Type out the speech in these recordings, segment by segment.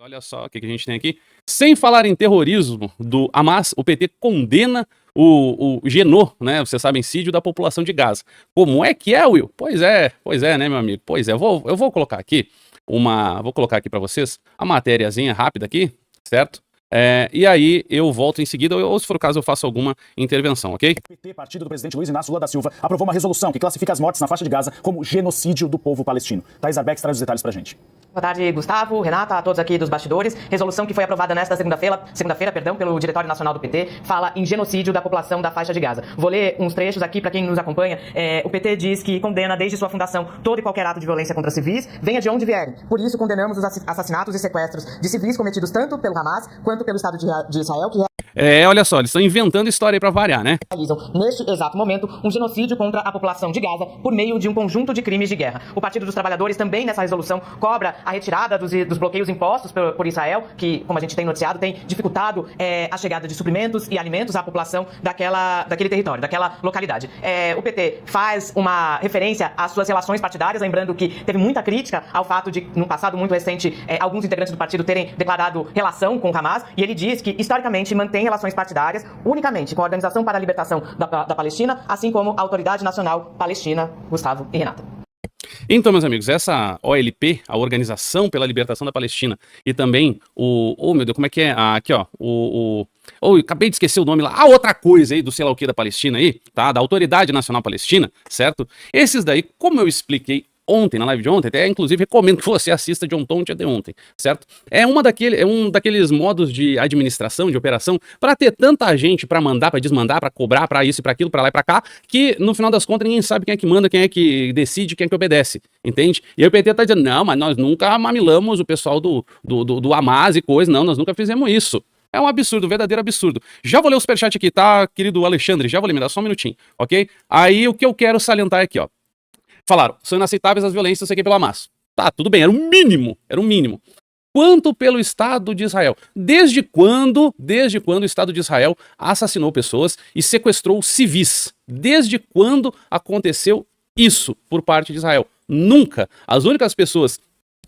Olha só o que a gente tem aqui. Sem falar em terrorismo do Hamas, o PT condena o genô, né? Vocês sabem, incídio da população de Gaza. Como é que é, Will? Pois é, né, meu amigo? Pois é, eu vou colocar aqui vou colocar aqui para vocês a matériazinha rápida aqui, certo? E aí eu volto em seguida, ou se for o caso eu faço alguma intervenção, ok? O PT, partido do presidente Luiz Inácio Lula da Silva, aprovou uma resolução que classifica as mortes na faixa de Gaza como genocídio do povo palestino. Thais Arbex traz os detalhes pra gente. Boa tarde, Gustavo, Renata, a todos aqui dos bastidores. Resolução que foi aprovada nesta segunda-feira, pelo Diretório Nacional do PT, fala em genocídio da população da faixa de Gaza. Vou ler uns trechos aqui para quem nos acompanha. O PT diz que condena desde sua fundação todo e qualquer ato de violência contra civis, venha de onde vierem. Por isso, condenamos os assassinatos e sequestros de civis cometidos tanto pelo Hamas quanto pelo Estado de Israel, que olha só, eles estão inventando história aí pra variar, né? realizam, neste exato momento, um genocídio contra a população de Gaza por meio de um conjunto de crimes de guerra. O Partido dos Trabalhadores também, nessa resolução, cobra a retirada dos bloqueios impostos por Israel, que, como a gente tem noticiado, tem dificultado a chegada de suprimentos e alimentos à população daquele território, daquela localidade. O PT faz uma referência às suas relações partidárias, lembrando que teve muita crítica ao fato de, num passado muito recente, alguns integrantes do partido terem declarado relação com o Hamas, e ele diz que, historicamente, mantém relações partidárias unicamente com a Organização para a Libertação da Palestina, assim como a Autoridade Nacional Palestina. Gustavo e Renata. Então, meus amigos, essa OLP, a Organização pela Libertação da Palestina, e também meu Deus, como é que é? Aqui, ó, acabei de esquecer o nome lá, a outra coisa aí do sei lá o que da Palestina aí, tá? Da Autoridade Nacional Palestina, certo? Esses daí, como eu expliquei ontem, na live de ontem, até inclusive recomendo que você assista de ontem, certo? É um daqueles modos de administração, de operação, para ter tanta gente para mandar, para desmandar, para cobrar, para isso e para aquilo, para lá e para cá, que no final das contas ninguém sabe quem é que manda, quem é que decide, quem é que obedece, entende? E aí o PT tá dizendo, não, mas nós nunca mamilamos o pessoal do Hamas e coisa, não, nós nunca fizemos isso. É um absurdo, um verdadeiro absurdo. Já vou ler o superchat aqui, tá, querido Alexandre? Já vou ler, me dá só um minutinho, ok? Aí o que eu quero salientar aqui, ó. Falaram, são inaceitáveis as violências, sei que pelo Hamas. Tá, tudo bem, era um mínimo. Quanto pelo Estado de Israel? Desde quando o Estado de Israel assassinou pessoas e sequestrou civis? Desde quando aconteceu isso por parte de Israel? Nunca. As únicas pessoas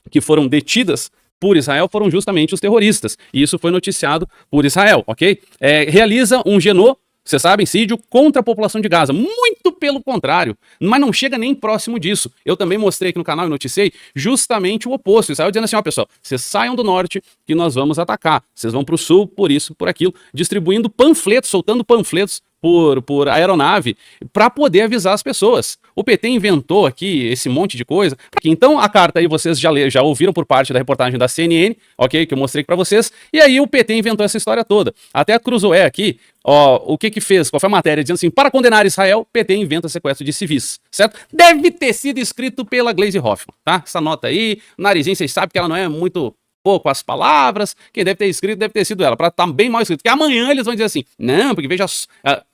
que foram detidas por Israel foram justamente os terroristas. E isso foi noticiado por Israel, ok? Realiza um genocídio, você sabe, incídio contra a população de Gaza. Muito pelo contrário, mas não chega nem próximo disso. Eu também mostrei aqui no canal e noticiei justamente o oposto. Israel dizendo assim, ó pessoal, vocês saiam do norte que nós vamos atacar. Vocês vão pro sul, por isso, por aquilo. Distribuindo panfletos, soltando panfletos por aeronave para poder avisar as pessoas. O PT inventou aqui esse monte de coisa. Então a carta aí vocês já ouviram por parte da reportagem da CNN, ok? Que eu mostrei para vocês. E aí o PT inventou essa história toda. Até a Cruzoé aqui, ó, o que fez? Qual foi a matéria? Dizendo assim, para condenar Israel, PT inventa sequestro de civis, certo? Deve ter sido escrito pela Gleisi Hoffmann, tá? Essa nota aí, narizinho, vocês sabem que ela não é muito pouco as palavras, quem deve ter escrito deve ter sido ela, para estar bem mal escrito. Porque amanhã eles vão dizer assim, não, porque veja,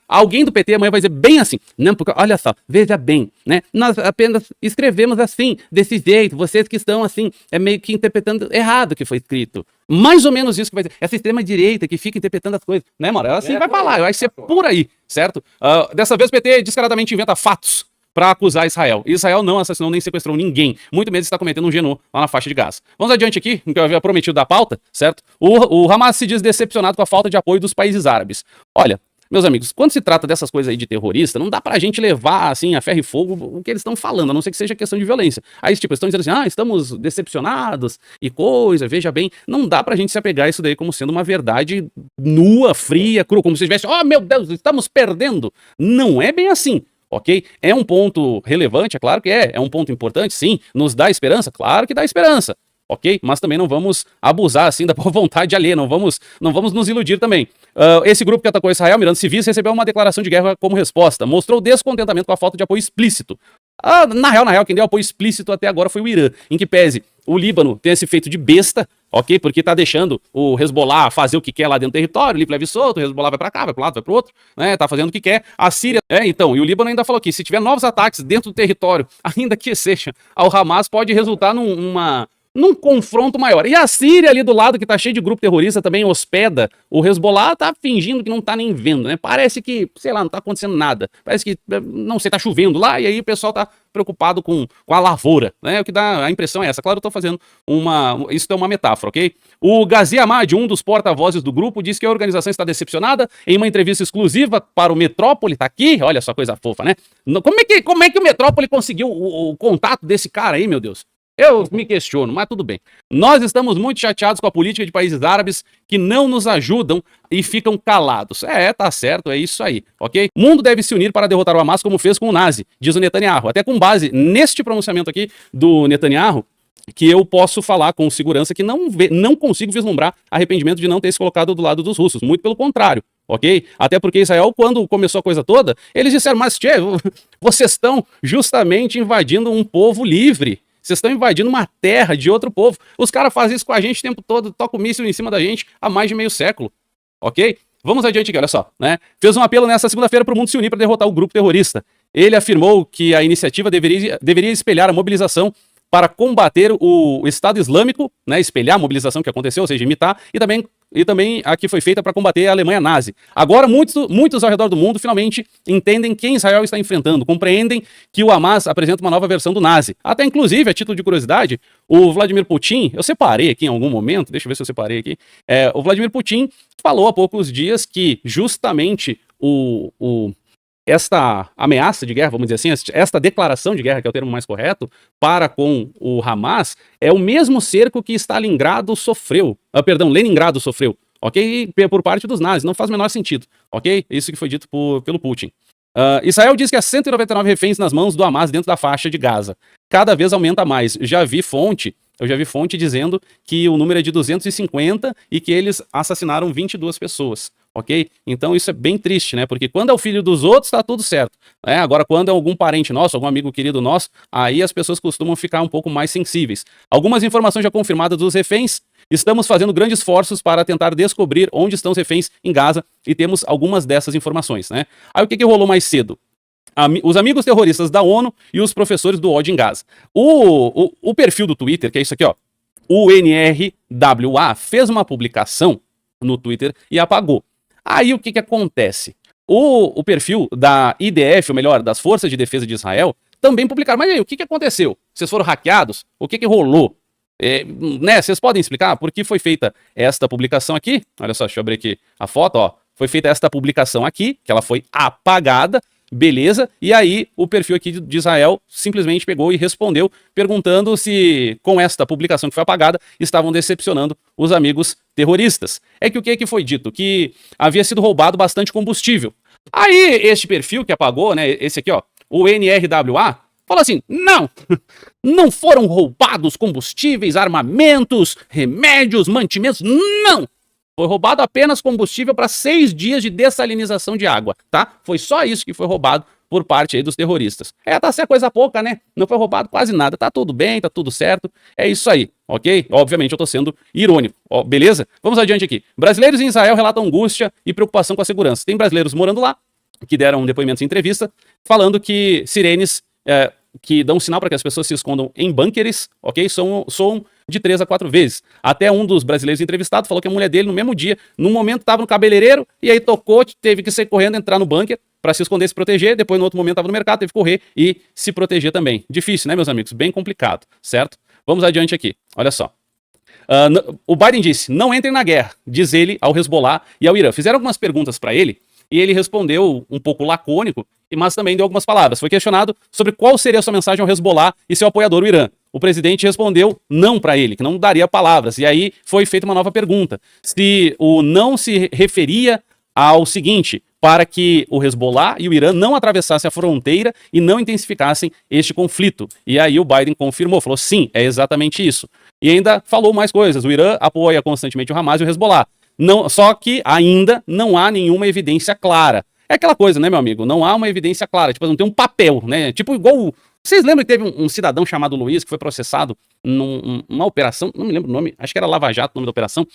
alguém do PT amanhã vai dizer bem assim, não, porque olha só, veja bem, né, nós apenas escrevemos assim, desse jeito, vocês que estão assim, meio que interpretando errado o que foi escrito. Mais ou menos isso que vai dizer, essa extrema-direita que fica interpretando as coisas, né, mano, ela assim vai falar, vai ser por aí, certo? Dessa vez o PT descaradamente inventa fatos para acusar Israel. Israel não assassinou nem sequestrou ninguém. Muito menos está cometendo um genocídio lá na faixa de Gaza. Vamos adiante aqui, que eu havia prometido da pauta, certo? O Hamas se diz decepcionado com a falta de apoio dos países árabes. Olha, meus amigos, quando se trata dessas coisas aí de terrorista, não dá pra gente levar, assim, a ferro e fogo o que eles estão falando, a não ser que seja questão de violência. Aí, tipo, eles estão dizendo assim, estamos decepcionados e coisa, veja bem. Não dá pra gente se apegar a isso daí como sendo uma verdade nua, fria, crua, como se estivesse, oh, meu Deus, estamos perdendo. Não é bem assim. Ok? É um ponto relevante, é claro que é um ponto importante, sim. Nos dá esperança? Claro que dá esperança, ok? Mas também não vamos abusar, assim, da boa vontade alheia, não vamos nos iludir também. Esse grupo que atacou Israel, mirando civis, recebeu uma declaração de guerra como resposta, mostrou descontentamento com a falta de apoio explícito. Na real, quem deu apoio explícito até agora foi o Irã, em que pese o Líbano tenha se feito de besta, ok? Porque tá deixando o Hezbollah fazer o que quer lá dentro do território, livre, leve e solto, o Hezbollah vai pra cá, vai pro lado, vai pro outro, né? Tá fazendo o que quer. A Síria, então, e o Líbano ainda falou que se tiver novos ataques dentro do território, ainda que seja ao Hamas, pode resultar num confronto maior. E a Síria ali do lado, que tá cheio de grupo terrorista, também hospeda o Hezbollah, tá fingindo que não tá nem vendo, né? Parece que, sei lá, não tá acontecendo nada. Parece que, não sei, tá chovendo lá, e aí o pessoal tá preocupado com a lavoura, né? O que dá a impressão é essa. Claro, eu tô fazendo isso é uma metáfora, ok? O Ghazi Hamad, um dos porta-vozes do grupo, disse que a organização está decepcionada em uma entrevista exclusiva para o Metrópole, tá aqui, olha só coisa fofa, né? Como é que o Metrópole conseguiu o contato desse cara aí, meu Deus? Eu me questiono, mas tudo bem. Nós estamos muito chateados com a política de países árabes que não nos ajudam e ficam calados. Tá certo, é isso aí, ok? O mundo deve se unir para derrotar o Hamas como fez com o Nazi, diz o Netanyahu. Até com base neste pronunciamento aqui do Netanyahu, que eu posso falar com segurança que não consigo vislumbrar arrependimento de não ter se colocado do lado dos russos. Muito pelo contrário, ok? Até porque Israel, quando começou a coisa toda, eles disseram, mas tchê, vocês estão justamente invadindo um povo livre. Vocês estão invadindo uma terra de outro povo. Os caras fazem isso com a gente o tempo todo, tocam míssil em cima da gente há mais de meio século, ok? Vamos adiante aqui, olha só, né? Fez um apelo nesta segunda-feira para o mundo se unir para derrotar o grupo terrorista. Ele afirmou que a iniciativa deveria espelhar a mobilização para combater o Estado Islâmico, né, espelhar a mobilização que aconteceu, ou seja, imitar, e também a que foi feita para combater a Alemanha nazi. Agora, muitos ao redor do mundo finalmente entendem quem Israel está enfrentando, compreendem que o Hamas apresenta uma nova versão do nazi. Até, inclusive, a título de curiosidade, o Vladimir Putin, eu separei aqui em algum momento, deixa eu ver se eu separei aqui, o Vladimir Putin falou há poucos dias que justamente esta ameaça de guerra, vamos dizer assim, esta declaração de guerra, que é o termo mais correto, para com o Hamas, é o mesmo cerco que Leningrado sofreu, ok? Por parte dos nazis, não faz o menor sentido, ok? Isso que foi dito pelo Putin. Israel diz que há 199 reféns nas mãos do Hamas dentro da faixa de Gaza. Cada vez aumenta mais. Eu já vi fonte dizendo que o número é de 250 e que eles assassinaram 22 pessoas, ok? Então isso é bem triste, né? Porque quando é o filho dos outros, tá tudo certo. Agora, quando é algum parente nosso, algum amigo querido nosso, aí as pessoas costumam ficar um pouco mais sensíveis. Algumas informações já confirmadas dos reféns. Estamos fazendo grandes esforços para tentar descobrir onde estão os reféns em Gaza e temos algumas dessas informações, né? Aí o que rolou mais cedo? Os amigos terroristas da ONU e os professores do ódio em Gaza. O perfil do Twitter, que é isso aqui, ó, o NRWA, fez uma publicação no Twitter e apagou. Aí o que acontece? O perfil da IDF, ou melhor, das Forças de Defesa de Israel, também publicaram. Mas aí, o que aconteceu? Vocês foram hackeados? O que rolou? Né, vocês podem explicar por que foi feita esta publicação aqui? Olha só, deixa eu abrir aqui a foto, ó. Foi feita esta publicação aqui, que ela foi apagada, beleza, e aí o perfil aqui de Israel simplesmente pegou e respondeu, perguntando se com esta publicação que foi apagada, estavam decepcionando os amigos terroristas. O que foi dito? Que havia sido roubado bastante combustível. Aí este perfil que apagou, né, esse aqui, ó, o NRWA, falou assim, não foram roubados combustíveis, armamentos, remédios, mantimentos, não! Foi roubado apenas combustível para 6 dias de dessalinização de água, tá? Foi só isso que foi roubado por parte aí dos terroristas. Tá certo, coisa pouca, né? Não foi roubado quase nada, tá tudo bem, tá tudo certo, é isso aí, ok? Obviamente eu tô sendo irônico, beleza? Vamos adiante aqui. Brasileiros em Israel relatam angústia e preocupação com a segurança. Tem brasileiros morando lá, que deram depoimentos em entrevista, falando que sirenes que dão sinal para que as pessoas se escondam em bunkers, ok? Soam de 3 a 4 vezes. Até um dos brasileiros entrevistados falou que a mulher dele, no mesmo dia, num momento estava no cabeleireiro, e aí tocou, teve que sair correndo, entrar no bunker para se esconder e se proteger, depois no outro momento estava no mercado, teve que correr e se proteger também. Difícil, né, meus amigos? Bem complicado, certo? Vamos adiante aqui, olha só. O Biden disse, não entrem na guerra, diz ele ao Hezbollah e ao Irã. Fizeram algumas perguntas para ele, e ele respondeu um pouco lacônico, mas também deu algumas palavras. Foi questionado sobre qual seria a sua mensagem ao Hezbollah e seu apoiador, o Irã. O presidente respondeu não para ele, que não daria palavras. E aí foi feita uma nova pergunta. Se o não se referia ao seguinte, para que o Hezbollah e o Irã não atravessassem a fronteira e não intensificassem este conflito. E aí o Biden confirmou, falou sim, é exatamente isso. E ainda falou mais coisas. O Irã apoia constantemente o Hamas e o Hezbollah. Não, só que ainda não há nenhuma evidência clara. É aquela coisa, né, meu amigo? Não há uma evidência clara. Tipo, não tem um papel, né? Tipo, igual... Vocês lembram que teve um cidadão chamado Luiz que foi processado numa operação, não me lembro o nome, acho que era Lava Jato o nome da operação,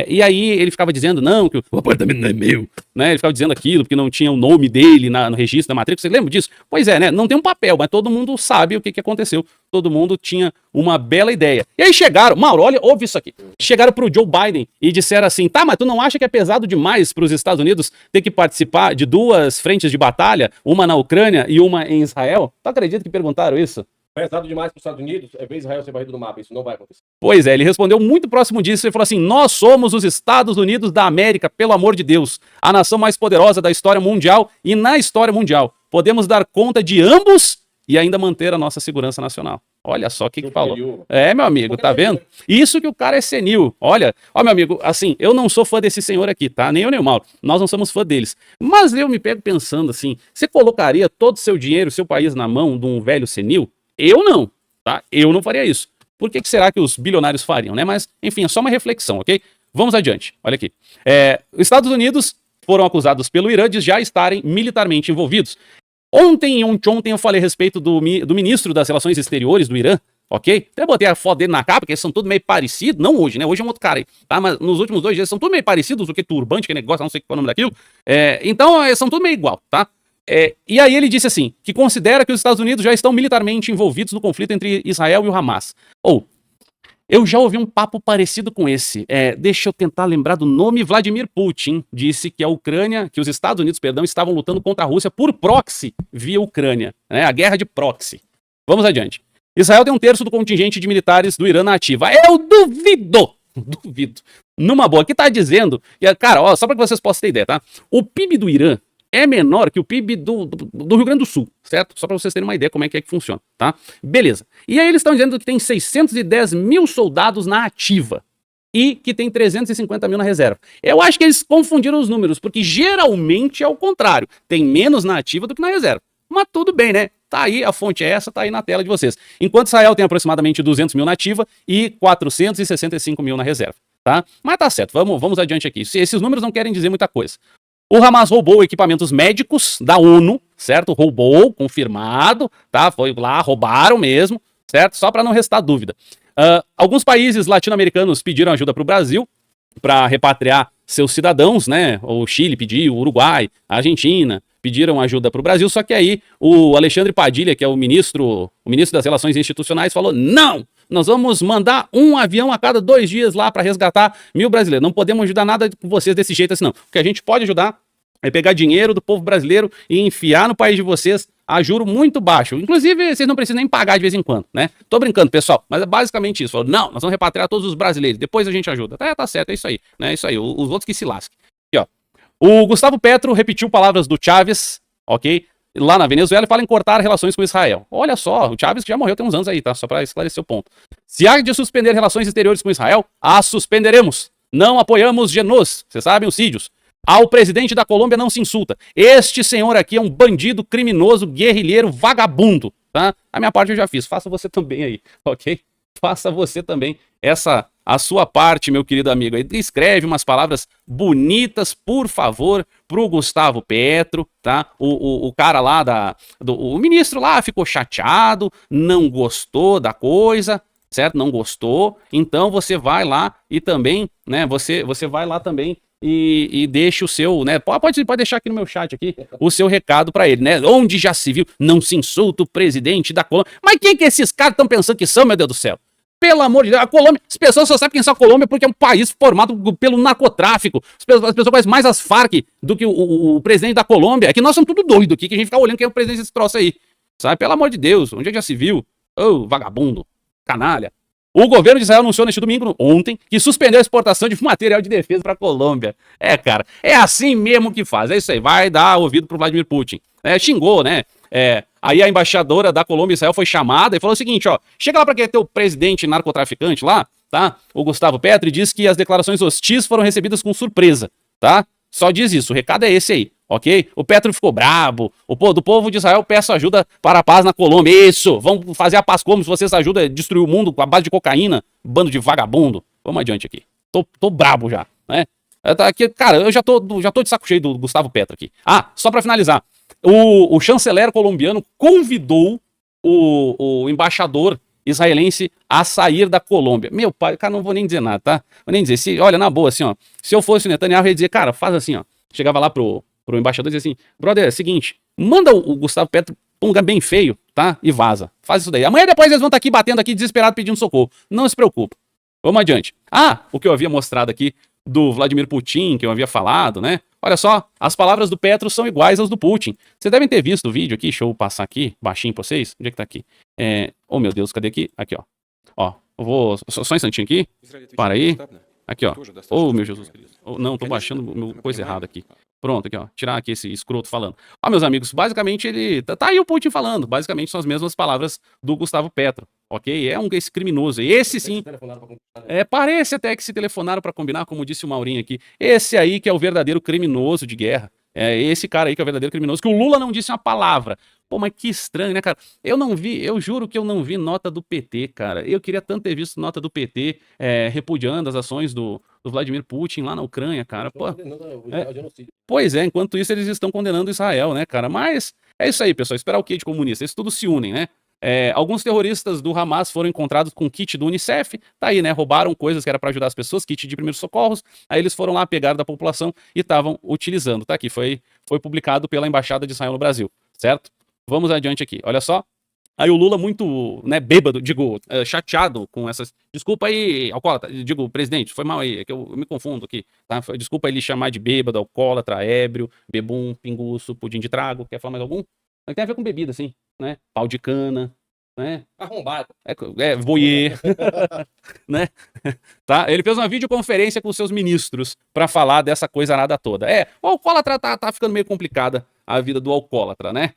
e aí ele ficava dizendo, não, que o apartamento não é meu, né? Ele ficava dizendo aquilo porque não tinha o nome dele no registro da matrícula. Você lembra disso? Pois é, né? Não tem um papel, mas todo mundo sabe o que aconteceu. Todo mundo tinha uma bela ideia. E aí chegaram, Mauro, olha, ouve isso aqui. Chegaram pro Joe Biden e disseram assim, tá, mas tu não acha que é pesado demais para os Estados Unidos ter que participar de 2 frentes de batalha, uma na Ucrânia e uma em Israel? Tu acredita que perguntaram isso? Pesado demais para os Estados Unidos, é ver Israel ser varrido do mapa, isso não vai acontecer. Pois é, ele respondeu muito próximo disso e falou assim, nós somos os Estados Unidos da América, pelo amor de Deus, a nação mais poderosa da história mundial e na história mundial. Podemos dar conta de ambos e ainda manter a nossa segurança nacional. Olha só o que falou. É, meu amigo, tá vendo? Isso que o cara é senil. Olha, ó, meu amigo, assim, eu não sou fã desse senhor aqui, tá? Nem eu nem o Mauro. Nós não somos fã deles. Mas eu me pego pensando assim, você colocaria todo o seu dinheiro, seu país na mão de um velho senil? Eu não, tá? Eu não faria isso. Por que será que os bilionários fariam, né? Mas, enfim, é só uma reflexão, ok? Vamos adiante. Olha aqui. Os Estados Unidos foram acusados pelo Irã de já estarem militarmente envolvidos. Ontem eu falei a respeito do ministro das Relações Exteriores do Irã, ok? Até botei a foto dele na capa, porque eles são tudo meio parecidos. Não hoje, né? Hoje é um outro cara aí, tá? Mas nos últimos 2 dias são tudo meio parecidos, o que turbante, que negócio, não sei qual é o nome daquilo. Então, são tudo meio igual, tá? E aí ele disse assim, que considera que os Estados Unidos já estão militarmente envolvidos no conflito entre Israel e o Hamas. Eu já ouvi um papo parecido com esse. Deixa eu tentar lembrar do nome. Vladimir Putin disse que que os Estados Unidos, estavam lutando contra a Rússia por proxy via Ucrânia, né? A guerra de proxy. Vamos adiante. Israel tem 1/3 do contingente de militares do Irã na ativa. Eu duvido! Duvido. Numa boa. Aqui tá dizendo, cara, ó, só para que vocês possam ter ideia, tá? O PIB do Irã é menor que o PIB do Rio Grande do Sul, certo? Só para vocês terem uma ideia como é que funciona, tá? Beleza. E aí eles estão dizendo que tem 610 mil soldados na ativa e que tem 350 mil na reserva. Eu acho que eles confundiram os números, porque geralmente é o contrário. Tem menos na ativa do que na reserva. Mas tudo bem, né? Tá aí, a fonte é essa, tá aí na tela de vocês. Enquanto Israel tem aproximadamente 200 mil na ativa e 465 mil na reserva, tá? Mas tá certo, vamos adiante aqui. Esses números não querem dizer muita coisa. O Hamas roubou equipamentos médicos da ONU, certo? Roubou, confirmado, tá? Foi lá, roubaram mesmo, certo? Só para não restar dúvida. Alguns países latino-americanos pediram ajuda para o Brasil para repatriar seus cidadãos, né? O Chile pediu, o Uruguai, a Argentina pediram ajuda para o Brasil, só que aí o Alexandre Padilha, que é o ministro das Relações Institucionais, falou, não! Nós vamos mandar um avião a cada 2 dias lá para resgatar 1.000 brasileiros. Não podemos ajudar nada com vocês desse jeito assim, não. O que a gente pode ajudar é pegar dinheiro do povo brasileiro e enfiar no país de vocês a juro muito baixo. Inclusive, vocês não precisam nem pagar de vez em quando, né? Tô brincando, pessoal, mas é basicamente isso. Falou, não, nós vamos repatriar todos os brasileiros, depois a gente ajuda. Tá certo, é isso aí, né? É isso aí, os outros que se lasquem. Aqui, ó. O Gustavo Petro repetiu palavras do Chávez, ok? Lá na Venezuela e fala em cortar relações com Israel. Olha só, o Chávez que já morreu tem uns anos aí, tá? Só para esclarecer o ponto. Se há de suspender relações exteriores com Israel, as suspenderemos. Não apoiamos genocídios, vocês sabem, os sídios. Ao presidente da Colômbia não se insulta. Este senhor aqui é um bandido, criminoso, guerrilheiro, vagabundo, tá? A minha parte eu já fiz, faça você também aí, ok? Faça você também a sua parte, meu querido amigo. Escreve umas palavras bonitas, por favor, pro Gustavo Petro, tá? O cara lá o ministro lá ficou chateado, não gostou da coisa, certo? Não gostou. Então você vai lá e também, né? Você vai lá também e deixa o seu, né? Pode deixar aqui no meu chat aqui o seu recado pra ele, né? Onde já se viu, não se insulta o presidente da Colômbia. Mas quem que esses caras estão pensando que são, meu Deus do céu? Pelo amor de Deus, a Colômbia, as pessoas só sabem quem é a Colômbia porque é um país formado pelo narcotráfico. As pessoas conhecem mais as Farc do que o presidente da Colômbia. É que nós somos tudo doido aqui, que a gente fica olhando quem é o presidente desse troço aí. Sabe? Pelo amor de Deus, onde é que já se viu? Ô, vagabundo, canalha. O governo de Israel anunciou neste domingo, ontem, que suspendeu a exportação de material de defesa para a Colômbia. Cara, é assim mesmo que faz. É isso aí, vai dar ouvido pro Vladimir Putin. Xingou, né? Aí a embaixadora da Colômbia e Israel foi chamada e falou o seguinte, ó, chega lá para aquele teu presidente narcotraficante lá, tá? O Gustavo Petro, e diz que as declarações hostis foram recebidas com surpresa, tá? Só diz isso, o recado é esse aí, ok? O Petro ficou brabo, do povo de Israel peço ajuda para a paz na Colômbia, isso, vamos fazer a paz como se vocês ajudam a destruir o mundo com a base de cocaína, bando de vagabundo. Vamos adiante aqui, tô brabo já, né? Aqui, cara, eu já tô de saco cheio do Gustavo Petro aqui. Só para finalizar. O chanceler colombiano convidou o embaixador israelense a sair da Colômbia. Meu pai, cara, não vou nem dizer nada, tá? Vou nem dizer. Olha, na boa, assim, ó. Se eu fosse o Netanyahu, eu ia dizer, cara, faz assim, ó. chegava lá pro embaixador e dizia assim, brother, é o seguinte, manda o Gustavo Petro pra um lugar bem feio, tá? E vaza. Faz isso daí. Amanhã depois eles vão estar aqui batendo aqui, desesperado, pedindo socorro. Não se preocupa. Vamos adiante. Ah, o que eu havia mostrado aqui do Vladimir Putin, que eu havia falado, né? Olha só, as palavras do Petro são iguais às do Putin. Vocês devem ter visto o vídeo aqui, deixa eu passar aqui, baixinho pra vocês. Onde é que tá aqui? Oh, meu Deus, cadê aqui? Aqui, ó. Ó, eu vou... Só um instantinho aqui. Para aí. Aqui, ó. Oh, meu Jesus Cristo. Oh, não, tô baixando coisa errada aqui. Pronto, aqui, ó. Tirar aqui esse escroto falando. Ó, meus amigos, basicamente ele... Tá aí o Putin falando. Basicamente são as mesmas palavras do Gustavo Petro. Ok? Esse criminoso. Esse sim. Parece até que se telefonaram pra combinar, como disse o Maurinho aqui. Esse aí que é o verdadeiro criminoso de guerra. É esse cara aí que é o verdadeiro criminoso. Que o Lula não disse uma palavra. Pô, mas que estranho, né, cara? Eu juro que eu não vi nota do PT, cara. Eu queria tanto ter visto nota do PT repudiando as ações do Vladimir Putin lá na Ucrânia, cara. Pô, pois é, enquanto isso eles estão condenando Israel, né, cara? Mas é isso aí, pessoal. Esperar o quê de comunista? Eles tudo se unem, né? Alguns terroristas do Hamas foram encontrados com kit do Unicef, tá aí, né? Roubaram coisas que era para ajudar as pessoas, kit de primeiros socorros. Aí eles foram lá, pegaram da população e estavam utilizando. Tá aqui, foi publicado pela Embaixada de Israel no Brasil, certo? Vamos adiante aqui, olha só. Aí o Lula muito, né, bêbado, chateado com essas... Desculpa aí, alcoólatra, presidente, foi mal aí, é que eu me confundo aqui, tá? Desculpa ele chamar de bêbado, alcoólatra, ébrio, bebum, pinguço, pudim de trago, quer falar mais algum? Tem a ver com bebida, sim, né? Pau de cana, né? Arrombado. Voyeur, né? Tá? Ele fez uma videoconferência com seus ministros pra falar dessa coisa nada toda. O alcoólatra tá ficando meio complicada a vida do alcoólatra, né?